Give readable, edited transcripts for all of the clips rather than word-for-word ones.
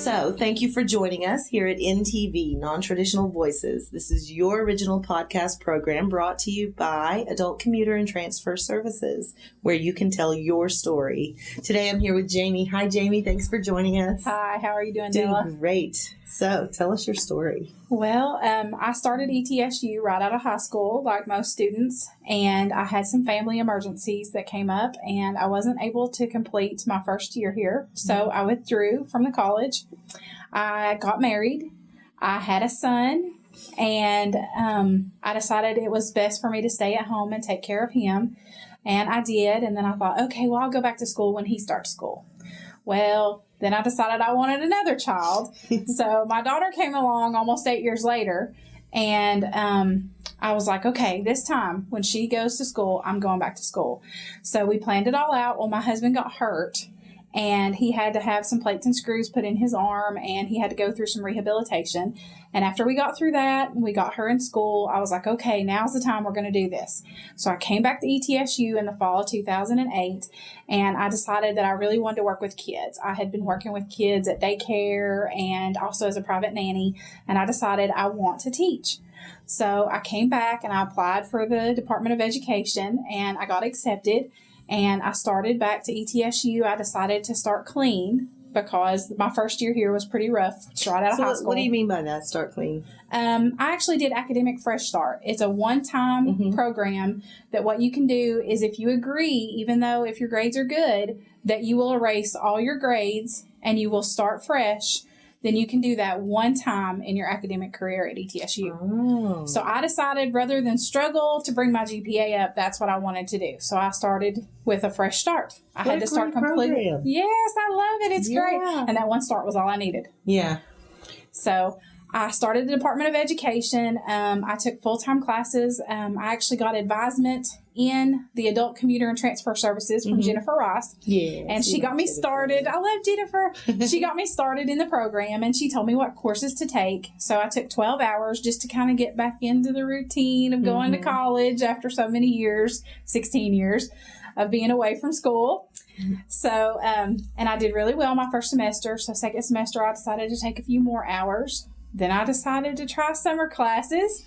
So, thank you for joining us here at NTV, Non-Traditional Voices. This is your original podcast program brought to you by Adult Commuter and Transfer Services, where you can tell your story. Today, I'm here with Jamie. Hi, Jamie. Thanks for joining us. Hi, how are you doing, Doing Della? great. So, tell us your story. Well, I started ETSU right out of high school, like most students, and I had some family emergencies that came up, and I wasn't able to complete my first year here, so I withdrew from the college. I got married. I had a son, and I decided it was best for me to stay at home and take care of him, and I did, and then I thought, okay, well, I'll go back to school when he starts school. Well, then I decided I wanted another child. So my daughter came along almost 8 years later, and I was like, okay, this time when she goes to school, I'm going back to school. So we planned it all out. Well, my husband got hurt, and he had to have some plates and screws put in his arm, and he had to go through some rehabilitation. And after we got through that, we got her in school, I was like, okay, now's the time we're going to do this. So I came back to ETSU in the fall of 2008, and I decided that I really wanted to work with kids. I had been working with kids at daycare and also as a private nanny, and I decided I want to teach. So I came back and I applied for the Department of Education, and I got accepted. And I started back to ETSU. I decided to start clean because my first year here was pretty rough, right out of high school. What do you mean by that, start clean? I actually did Academic Fresh Start. It's a one-time program that what you can do is if you agree, even though if your grades are good, that you will erase all your grades and you will start fresh, then you can do that one time in your academic career at ETSU. Oh. So I decided rather than struggle to bring my GPA up, that's what I wanted to do. So I started with a fresh start. I had to start completely. Yes, I love it. It's great. And that one start was all I needed. Yeah. So I started the Department of Education. I took full-time classes. I actually got advisement in the Adult Commuter and Transfer Services from Jennifer Ross. Yeah. And she got me started. I love Jennifer. She got me started in the program, and she told me what courses to take. So I took 12 hours just to kind of get back into the routine of going to college after so many years, 16 years of being away from school. So, and I did really well my first semester. So second semester, I decided to take a few more hours. Then I decided to try summer classes,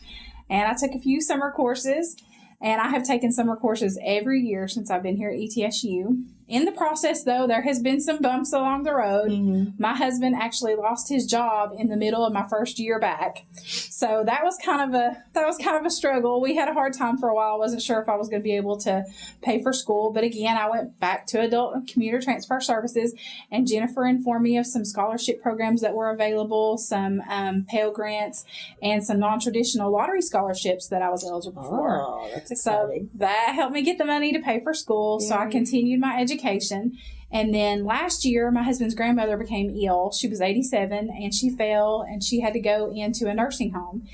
and I took a few summer courses, and I have taken summer courses every year since I've been here at ETSU. In the process, though, there has been some bumps along the road. My husband actually lost his job in the middle of my first year back. So that was kind of a struggle. We had a hard time for a while. I wasn't sure if I was going to be able to pay for school. But again, I went back to Adult Commuter Transfer Services, and Jennifer informed me of some scholarship programs that were available, some Pell Grants, and some non-traditional lottery scholarships that I was eligible for. Oh, that's exciting. So that helped me get the money to pay for school. So I continued my education. And then last year, my husband's grandmother became ill. She was 87, and she fell, and she had to go into a nursing home.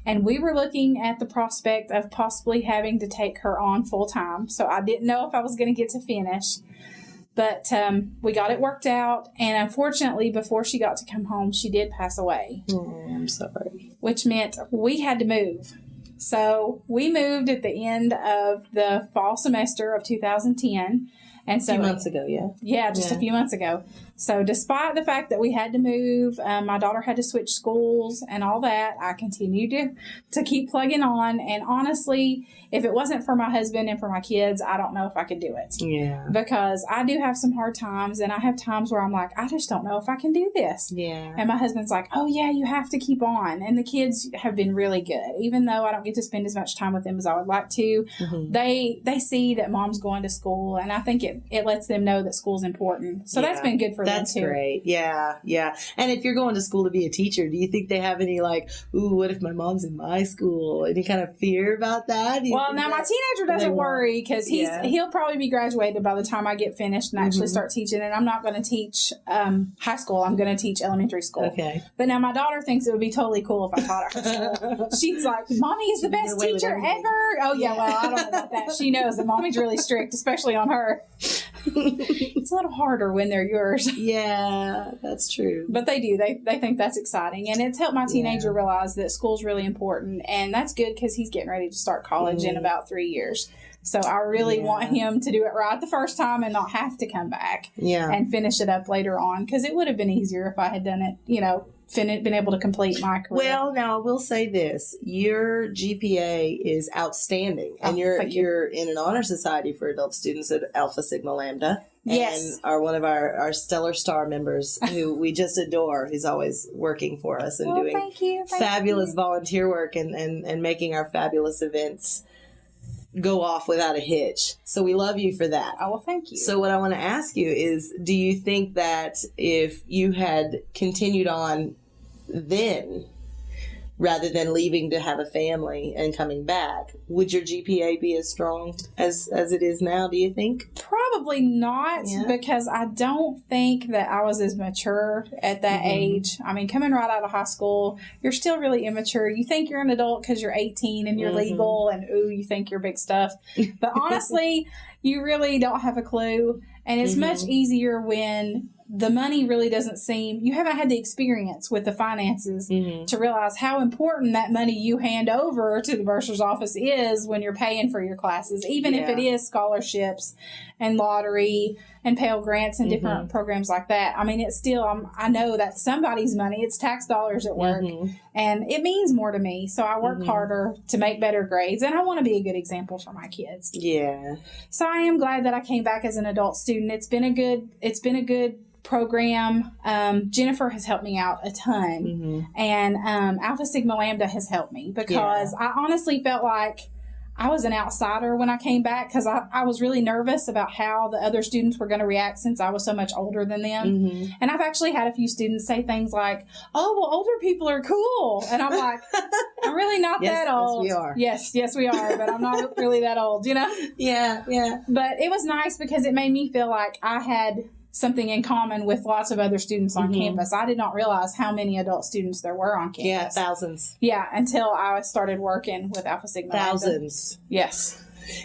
And we were looking at the prospect of possibly having to take her on full time. So I didn't know if I was going to get to finish. But we got it worked out. And unfortunately, before she got to come home, she did pass away. Oh, I'm sorry. Which meant we had to move. So we moved at the end of the fall semester of 2010. And so, a few months ago, Yeah, just a few months ago. So despite the fact that we had to move, my daughter had to switch schools and all that, I continued to keep plugging on. And honestly, if it wasn't for my husband and for my kids, I don't know if I could do it. Yeah. Because I do have some hard times, and I have times where I'm like, I just don't know if I can do this. Yeah. And my husband's like, oh, yeah, you have to keep on. And the kids have been really good. Even though I don't get to spend as much time with them as I would like to, they see that mom's going to school, and I think it lets them know that school's important. So that's been good for them, too. That's great. Yeah, yeah. And if you're going to school to be a teacher, do you think they have any ooh, what if my mom's in my school? Any kind of fear about that? Well, now my teenager doesn't worry because he'll probably be graduated by the time I get finished and actually start teaching. And I'm not going to teach high school. I'm going to teach elementary school. Okay. But now my daughter thinks it would be totally cool if I taught her school. She's like, Mommy is the best teacher ever. Oh, yeah. Well, I don't know about that. She knows that Mommy's really strict, especially on her. It's a little harder when they're yours. Yeah, that's true. But they do. They think that's exciting. And it's helped my teenager realize that school's really important. And that's good because he's getting ready to start college in about 3 years. So I really want him to do it right the first time and not have to come back and finish it up later on, because it would have been easier if I had done it, been able to complete my career. Well, now I will say this: your GPA is outstanding, and you're in an honor society for adult students at Alpha Sigma Lambda. Yes, and are one of our Stellar Star members who we just adore. He's always working for us and doing fabulous volunteer work and making our fabulous events go off without a hitch. So we love you for that. Oh, well, thank you. So what I want to ask you is, do you think that if you had continued on then, rather than leaving to have a family and coming back, would your GPA be as strong as it is now, do you think? Probably not, because I don't think that I was as mature at that age. I mean, coming right out of high school, you're still really immature. You think you're an adult because you're 18 and you're legal, and you think you're big stuff. But honestly, you really don't have a clue. And it's much easier when the money really doesn't seem, you haven't had the experience with the finances to realize how important that money you hand over to the bursar's office is when you're paying for your classes, even if it is scholarships and lottery and Pell Grants and different programs like that. I mean, it's still, I know that's somebody's money. It's tax dollars at work, and it means more to me. So I work harder to make better grades, and I want to be a good example for my kids. Yeah. So I am glad that I came back as an adult student. It's been a good program. Jennifer has helped me out a ton, and Alpha Sigma Lambda has helped me, because I honestly felt like I was an outsider when I came back, because I was really nervous about how the other students were going to react since I was so much older than them. And I've actually had a few students say things like, "Oh, well, older people are cool." And I'm like, I'm really not that old. Yes, we are. Yes, we are. But I'm not really that old, Yeah. But it was nice because it made me feel like I had something in common with lots of other students on campus. I did not realize how many adult students there were on campus. Yeah, thousands. Yeah, until I started working with Alpha Sigma. Thousands. Yes.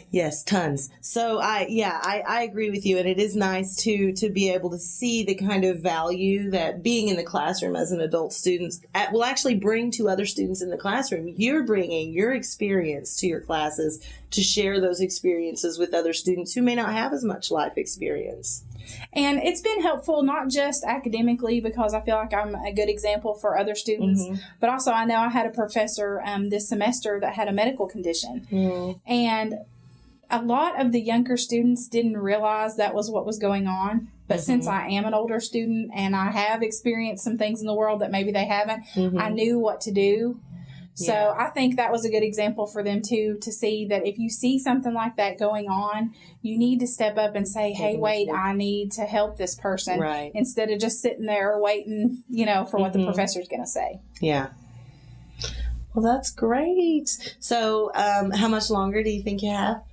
Yes, tons. So I agree with you, and it is nice to be able to see the kind of value that being in the classroom as an adult student will actually bring to other students in the classroom. You're bringing your experience to your classes to share those experiences with other students who may not have as much life experience. And it's been helpful, not just academically, because I feel like I'm a good example for other students, but also I know I had a professor this semester that had a medical condition. And a lot of the younger students didn't realize that was what was going on. But since I am an older student and I have experienced some things in the world that maybe they haven't, I knew what to do. So I think that was a good example for them, too, to see that if you see something like that going on, you need to step up and say, hey, wait, I need to help this person. Right. Instead of just sitting there waiting, for what the professor's going to say. Yeah. Well, that's great. So how much longer do you think you have?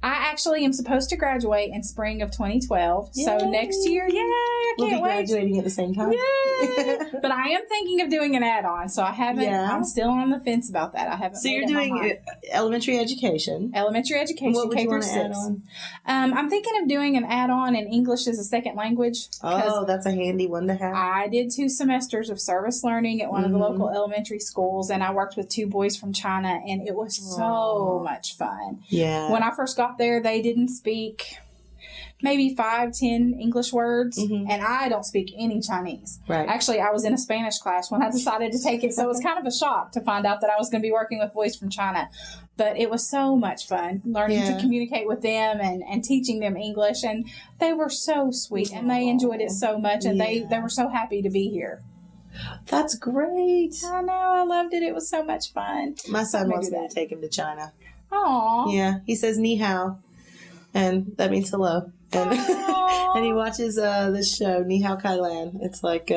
I actually am supposed to graduate in spring of 2012. Yay. So next year, I can't wait. We'll be graduating at the same time. Yay! But I am thinking of doing an add-on, so I haven't. I'm still on the fence about that. I haven't. So you're doing elementary education. Elementary education. What would you want to add on? I'm thinking of doing an add-on in English as a second language. Oh, that's a handy one to have. I did 2 semesters of service learning at one of the local elementary schools, and I worked with 2 boys from China, and it was so much fun. Yeah. When I first got there, they didn't speak maybe 5-10 English words, and I don't speak any Chinese. Right. Actually, I was in a Spanish class when I decided to take it, so it was kind of a shock to find out that I was going to be working with boys from China. But it was so much fun learning to communicate with them and teaching them English, and they were so sweet, and they enjoyed it so much, and they were so happy to be here. That's great. I know. I loved it. It was so much fun. My son wants me to take him to China. Aw. Yeah. He says ni hao, and that means hello. And, and he watches this show, Ni Hao Kai Lan. It's like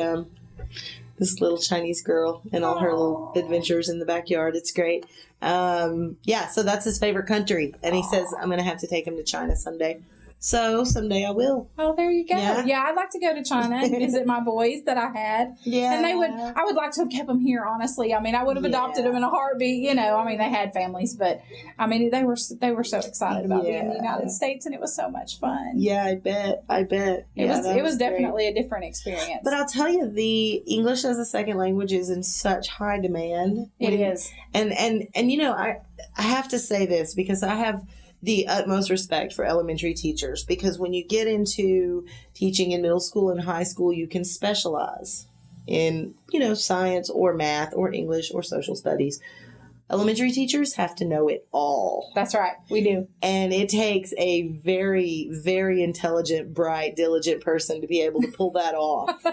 this little Chinese girl and all her little adventures in the backyard. It's great. So that's his favorite country. And he says, I'm going to have to take him to China someday. So someday I will. Oh, there you go. Yeah, I'd like to go to China and visit my boys that I had. Yeah. And I would like to have kept them here, honestly. I mean, I would have adopted them in a heartbeat, I mean, they had families, but I mean, they were so excited about being in the United States, and it was so much fun. Yeah, I bet. It was definitely a different experience. But I'll tell you, the English as a second language is in such high demand. It is. And I have to say this because I have the utmost respect for elementary teachers, because when you get into teaching in middle school and high school, you can specialize in, science or math or English or social studies. Elementary teachers have to know it all. That's right. We do. And it takes a very, very intelligent, bright, diligent person to be able to pull that off.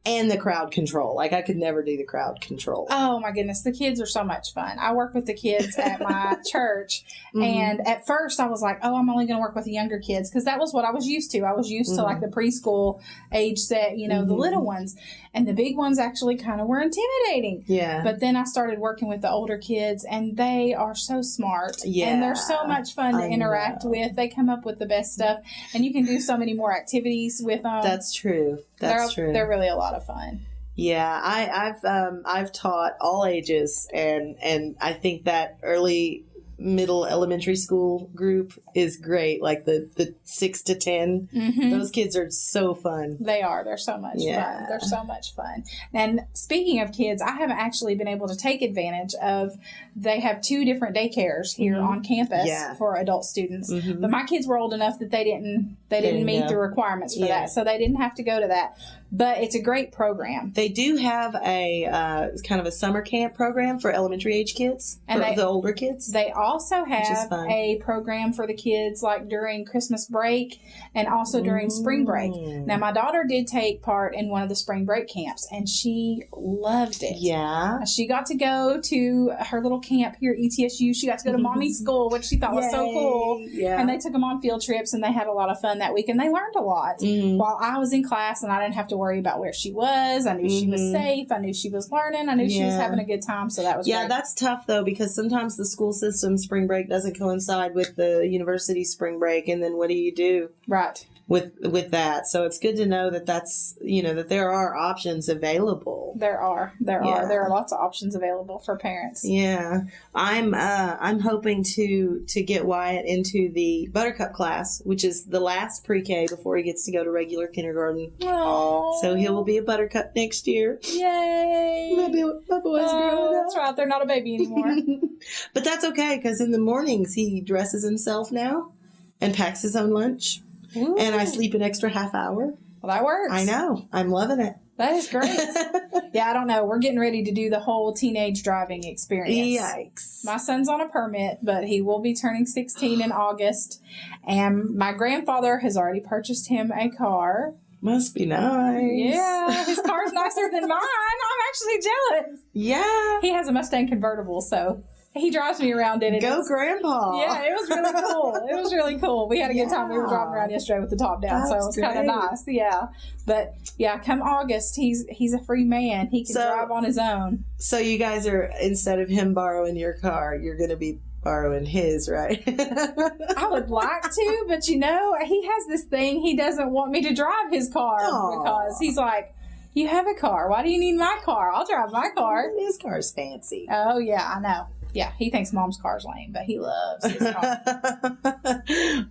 And the crowd control. Like, I could never do the crowd control. Oh, my goodness. The kids are so much fun. I work with the kids at my church. And at first I was like, oh, I'm only going to work with the younger kids, because that was what I was used to. I was used to like the preschool age set, the little ones. And the big ones actually kind of were intimidating. Yeah. But then I started working with the older kids, and they are so smart. Yeah. And they're so much fun to interact with. They come up with the best stuff. And you can do so many more activities with them. That's true. That's true. They're really a lot of fun. Yeah. I've taught all ages, and I think that early middle elementary school group is great. Like the 6 to 10, those kids are so fun. They are. They're so much fun. They're so much fun. And speaking of kids, I haven't actually been able to take advantage of, they have 2 different daycares here on campus for adult students. But my kids were old enough that they didn't meet the requirements for that. So they didn't have to go to that. But it's a great program. They do have a kind of a summer camp program for elementary age kids, and the older kids. They also have a program for the kids like during Christmas break and also during spring break. Now, my daughter did take part in one of the spring break camps, and she loved it. Yeah. She got to go to her little camp here at ETSU. She got to go to Mommy's school, which she thought was so cool. Yeah. And they took them on field trips, and they had a lot of fun that week, and they learned a lot. While I was in class, and I didn't have to worry about where she was. I knew she was safe. I knew she was learning. I knew she was having a good time. So that was great. That's tough, though, because sometimes the school system spring break doesn't coincide with the university spring break, and then what do you do? Right. With that. So it's good to know that that's, that there are options available. There are lots of options available for parents. Yeah. I'm hoping to get Wyatt into the Buttercup class, which is the last pre-K before he gets to go to regular kindergarten. Oh. So he will be a Buttercup next year. Yay. My boy's growing up. That's right. They're not a baby anymore. But that's okay, because in the mornings he dresses himself now and packs his own lunch. Ooh. And I sleep an extra half hour. Well, that works. I know. I'm loving it. That is great. Yeah, I don't know. We're getting ready to do the whole teenage driving experience. Yikes. My son's on a permit, but he will be turning 16 in August. And my grandfather has already purchased him a car. Must be nice. Yeah, his car's nicer than mine. I'm actually jealous. Yeah. He has a Mustang convertible, so he drives me around in it. Go, Grandpa. Yeah, it was really cool. It was really cool. We had a good time. We were driving around yesterday with the top down, so it was kind of nice. Yeah. But, yeah, come August, he's a free man. He can drive on his own. So you guys are, instead of him borrowing your car, you're going to be borrowing his, right? I would like to, but, he has this thing. He doesn't want me to drive his car because he's like, you have a car. Why do you need my car? I'll drive my car. His car's fancy. Oh, yeah, I know. Yeah, he thinks Mom's car's lame, but he loves his car.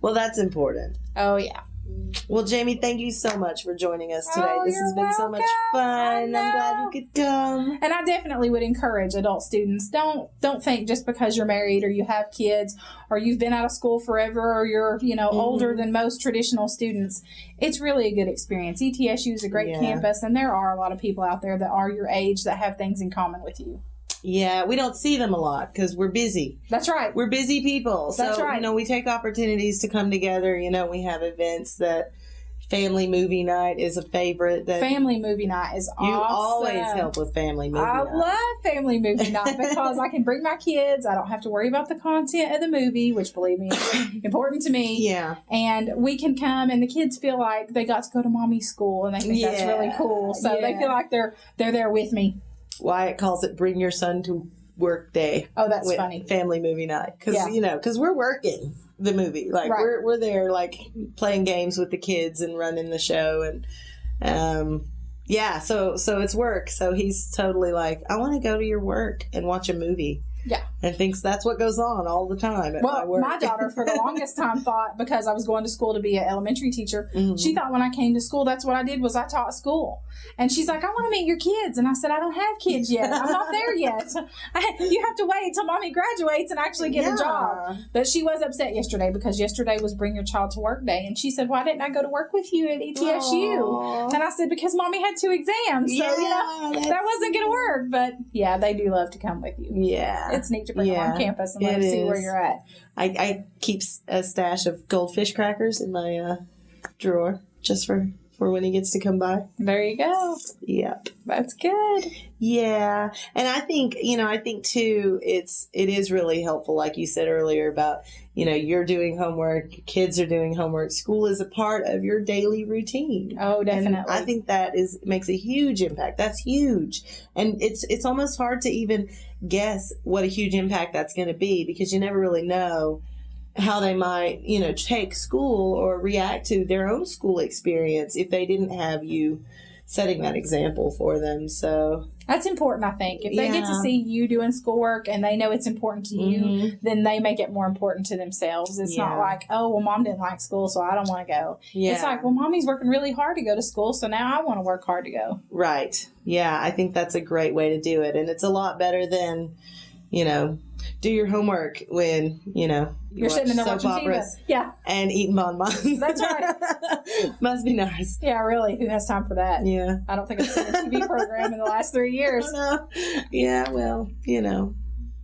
Well, that's important. Oh, yeah. Well, Jamie, thank you so much for joining us today. This has been so much fun. I'm glad you could come. And I definitely would encourage adult students. Don't think just because you're married or you have kids or you've been out of school forever or you're, older than most traditional students. It's really a good experience. ETSU is a great campus, and there are a lot of people out there that are your age that have things in common with you. Yeah, we don't see them a lot because we're busy. That's right. We're busy people. That's right. We take opportunities to come together. We have events that family movie night is a favorite. Family movie night is awesome. You always help with family movie night. I love family movie night because I can bring my kids. I don't have to worry about the content of the movie, which, believe me, is important to me. Yeah. And we can come, and the kids feel like they got to go to mommy's school, and they think that's really cool. So they feel like they're there with me. Wyatt calls it "Bring Your Son to Work Day." Oh, that's funny. Family movie night, because we're working the movie, we're there playing games with the kids and running the show, and so it's work. So he's totally like, I want to go to your work and watch a movie. Yeah. and thinks that's what goes on all the time at my work. My daughter, for the longest time, thought because I was going to school to be an elementary teacher, she thought when I came to school, that's what I did was I taught school. And she's like, I want to meet your kids. And I said, I don't have kids yet. I'm not there yet. You have to wait until Mommy graduates and actually get a job. But she was upset yesterday because yesterday was Bring Your Child to Work Day. And she said, why didn't I go to work with you at ETSU? Aww. And I said, because Mommy had 2 exams. So, that wasn't going to work. But, yeah, they do love to come with you. Yeah. It's neat to bring them on campus and let them see where you're at. I keep a stash of goldfish crackers in my drawer just for when he gets to come by. There you go. Yep. That's good. Yeah. And I think too, it is really helpful, like you said earlier about, you're doing homework, your kids are doing homework. School is a part of your daily routine. Oh, definitely. And I think that makes a huge impact. That's huge. And it's almost hard to even guess what a huge impact that's going to be because you never really know how they might, take school or react to their own school experience if they didn't have you setting that example for them. So that's important, I think. If they get to see you doing schoolwork and they know it's important to you, then they make it more important to themselves. It's not like, oh, well, Mom didn't like school, so I don't want to go. Yeah. It's like, well, Mommy's working really hard to go to school, so now I want to work hard to go. Right. Yeah, I think that's a great way to do it. And it's a lot better than, do your homework when, you're sitting in there watching TV. Yeah. And eating bonbons. That's right. Must be nice. Yeah, really. Who has time for that? Yeah. I don't think I've seen a TV program in the last 3 years. No. Yeah, well,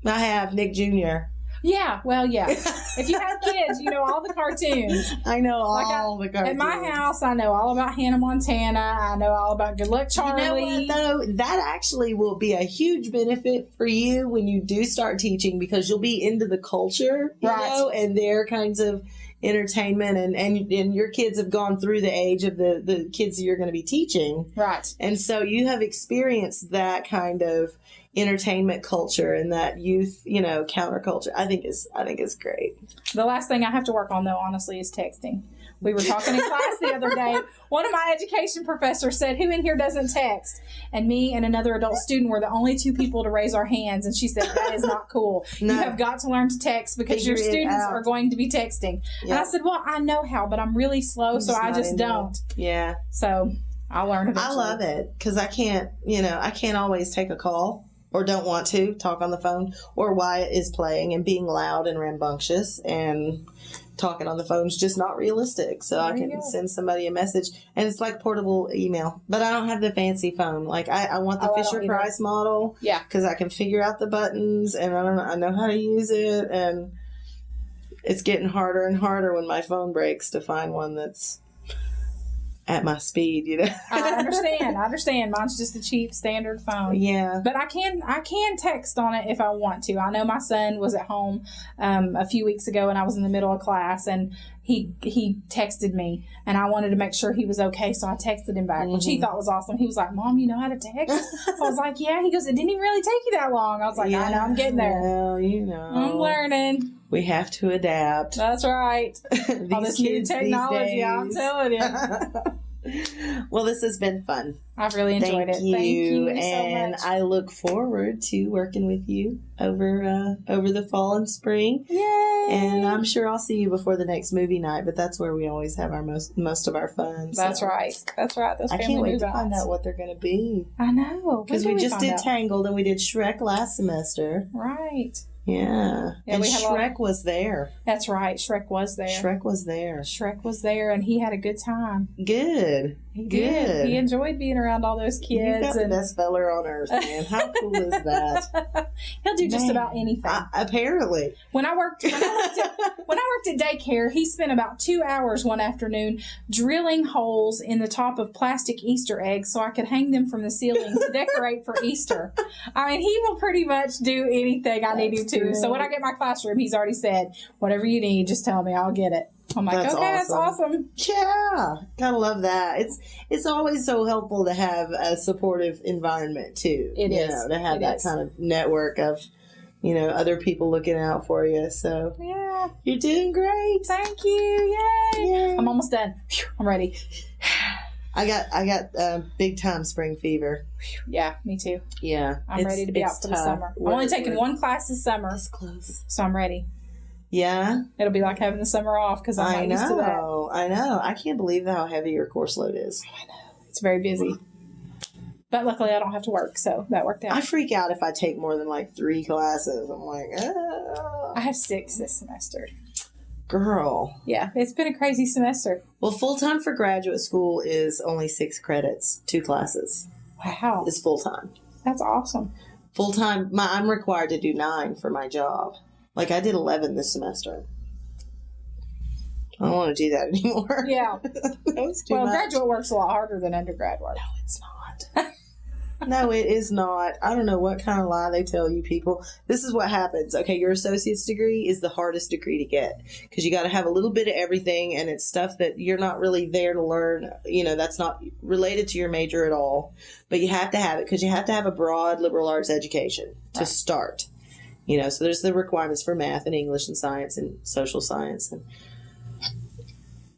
I have Nick Jr. Yeah, well, yeah. If you have kids, you know all the cartoons. I know all the cartoons. At my house, I know all about Hannah Montana. I know all about Good Luck Charlie. You know what, though? That actually will be a huge benefit for you when you do start teaching because you'll be into the culture, and their kinds of entertainment and your kids have gone through the age of the kids that you're going to be teaching. Right. And so you have experienced that kind of entertainment culture and that youth, counterculture. I think is great. The last thing I have to work on, though, honestly, is texting. We were talking in class the other day. One of my education professors said, who in here doesn't text? And me and another adult student were the only 2 people to raise our hands. And she said, that is not cool. No. You have got to learn to text because your students are going to be texting. Yep. And I said, well, I know how, but I'm really slow, so I just don't. Yeah. So I'll learn eventually. I love it because I can't always take a call. Or don't want to talk on the phone, or Wyatt is playing and being loud and rambunctious and talking on the phone is just not realistic. So I can send somebody a message, and it's like portable email. But I don't have the fancy phone. Like I want the Fisher Price model, because I can figure out the buttons and I know how to use it. And it's getting harder and harder when my phone breaks to find one that's at my speed, I understand. Mine's just a cheap standard phone. Yeah. But I can text on it if I want to. I know my son was at home a few weeks ago and I was in the middle of class and he texted me and I wanted to make sure he was okay, so I texted him back, which he thought was awesome. He was like, Mom, you know how to text? I was like, yeah. He goes, it didn't even really take you that long. I was like, I know, I'm getting there. Well, I'm learning. We have to adapt. That's right. All this new technology, I'm telling you. Well, this has been fun. I've really enjoyed it. Thank you so much. And I look forward to working with you over the fall and spring. Yay! And I'm sure I'll see you before the next movie night, but that's where we always have our most of our fun. That's right. That's right. Those I can't wait to find out what they're going to be. I know. Because we just did Tangled and we did Shrek last semester. Right. Yeah. And Shrek was there. That's right. Shrek was there. Shrek was there, and he had a good time. Good. He did. He enjoyed being around all those kids. You got the best feller on earth, man. How cool is that? He'll do just about anything. Apparently. When I worked at daycare, he spent about 2 hours one afternoon drilling holes in the top of plastic Easter eggs so I could hang them from the ceiling to decorate for Easter. I mean, he will pretty much do anything I need him to. So when I get my classroom, he's already said, whatever you need, just tell me, I'll get it. I'm like, that's awesome. Yeah. Gotta love that. It's always so helpful to have a supportive environment too. It is. To have that kind of network of, other people looking out for you. So yeah. You're doing great. Thank you. Yay. I'm almost done. I'm ready. I got big time spring fever. Yeah, me too. Yeah. I'm ready to be out for the summer. I'm only taking one class this summer. That's close. So I'm ready. Yeah. It'll be like having the summer off because I'm not used to that. I know. I can't believe how heavy your course load is. I know. It's very busy. But luckily I don't have to work, so that worked out. I freak out if I take more than like 3 classes. I'm like, I have 6 this semester. Girl. Yeah, it's been a crazy semester. Well, full-time for graduate school is only 6 credits, 2 classes. Wow. It's full-time. That's awesome. Full-time, I'm required to do 9 for my job. Like, I did 11 this semester. I don't want to do that anymore. Yeah. That was too much. Graduate work's a lot harder than undergrad work. No, it's not. No, it is not. I don't know what kind of lie they tell you people. This is what happens. Okay, your associate's degree is the hardest degree to get because you got to have a little bit of everything, and it's stuff that you're not really there to learn. You know, that's not related to your major at all. But you have to have it because you have to have a broad liberal arts education to start. You know, so there's the requirements for math and English and science and social science. And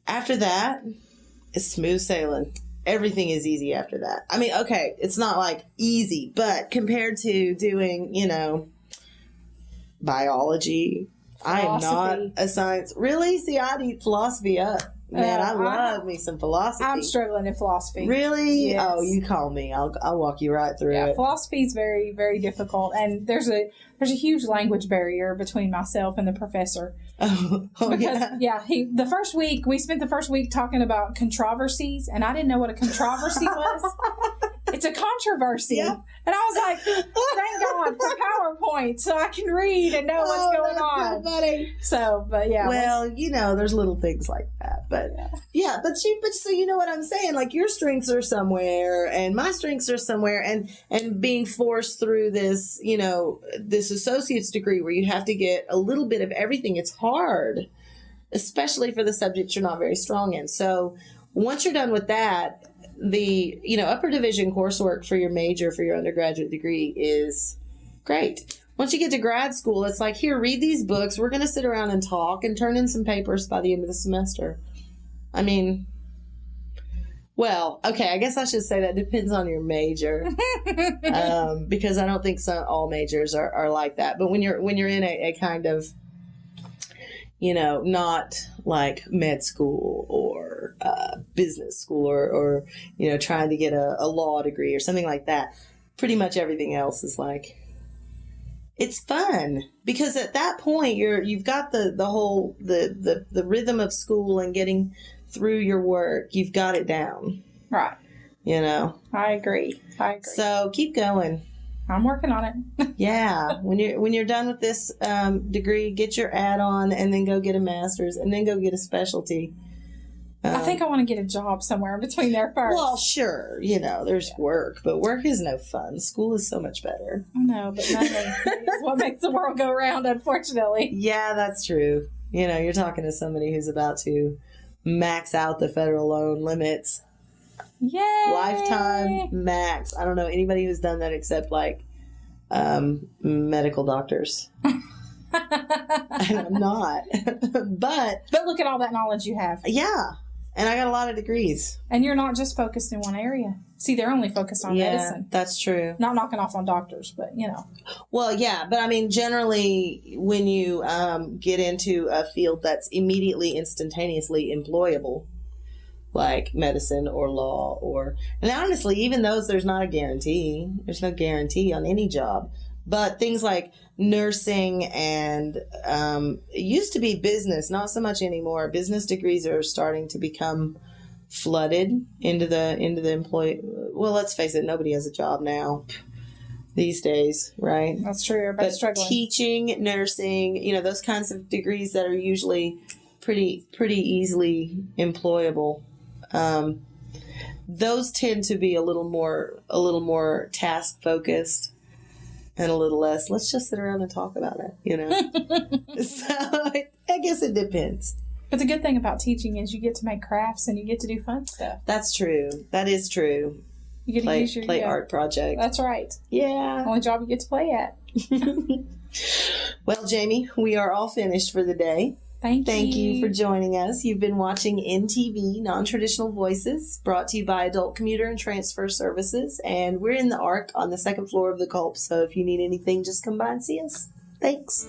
after that, it's smooth sailing. Everything is easy after that. I mean, okay, it's not like easy, but compared to doing, you know, biology, I am not a science. Really? See, I'd eat philosophy up. Man, I love me some philosophy. I'm struggling in philosophy. Really? Yes. Oh, you call me. I'll walk you right through it. Yeah, philosophy is very, very difficult, and there's a huge language barrier between myself and the professor. Oh because, the first week, we spent the first week talking about controversies, and I didn't know what a controversy was. It's a controversy. Yeah. And I was like, thank God for PowerPoint so I can read and know what's going on. So funny. So, but yeah. Well, you know, there's little things like that. But but so you know what I'm saying? Like your strengths are somewhere and my strengths are somewhere, and being forced through this, you know, this associate's degree where you have to get a little bit of everything. It's hard, especially for the subjects you're not very strong in. So once you're done with that, the, you know, upper division coursework for your major, for your undergraduate degree is great. Once you get to grad school, it's like, here, read these books. We're going to sit around and talk and turn in some papers by the end of the semester. I mean, well, okay, I guess I should say that depends on your major, because I don't think all majors are like that. But when you're in a kind of, you know, not like med school or business school or you know, trying to get a law degree or something like that, pretty much everything else is like, it's fun because at that point you've got the whole the rhythm of school and getting through your work. You've got it down, right? You know, I agree. So keep going. I'm working on it. Yeah, when you're done with this degree, get your add-on and then go get a master's and then go get a specialty. I think I want to get a job somewhere in between there first. Well, sure, you know, there's work, but work is no fun. School is so much better. I know, but money is what makes the world go round, unfortunately. Yeah, that's true. You know, you're talking to somebody who's about to max out the federal loan limits. Yay! Lifetime max. I don't know anybody who's done that except like medical doctors. And I'm not. But look at all that knowledge you have. Yeah. And I got a lot of degrees. And you're not just focused in one area. See, they're only focused on medicine. That's true. Not knocking off on doctors, but, you know. Well, yeah. But, I mean, generally, when you get into a field that's immediately, instantaneously employable, like medicine or law and honestly, even those, there's not a guarantee. There's no guarantee on any job. But things like nursing and it used to be business, not so much anymore. Business degrees are starting to become flooded into the employee. Well, let's face it, nobody has a job now these days, right? That's true. Everybody's struggling. Teaching, nursing, you know, those kinds of degrees that are usually pretty easily employable. Those tend to be a little more task focused. And a little less, let's just sit around and talk about it, you know? So I guess it depends. But the good thing about teaching is you get to make crafts and you get to do fun stuff. That's true. That is true. You get to use your play art project. That's right. Yeah. Only job you get to play at. Well, Jamie, we are all finished for the day. Thank you for joining us. You've been watching NTV, Non-Traditional Voices, brought to you by Adult Commuter and Transfer Services. And we're in the ARC on the second floor of the Culp. So if you need anything, just come by and see us. Thanks.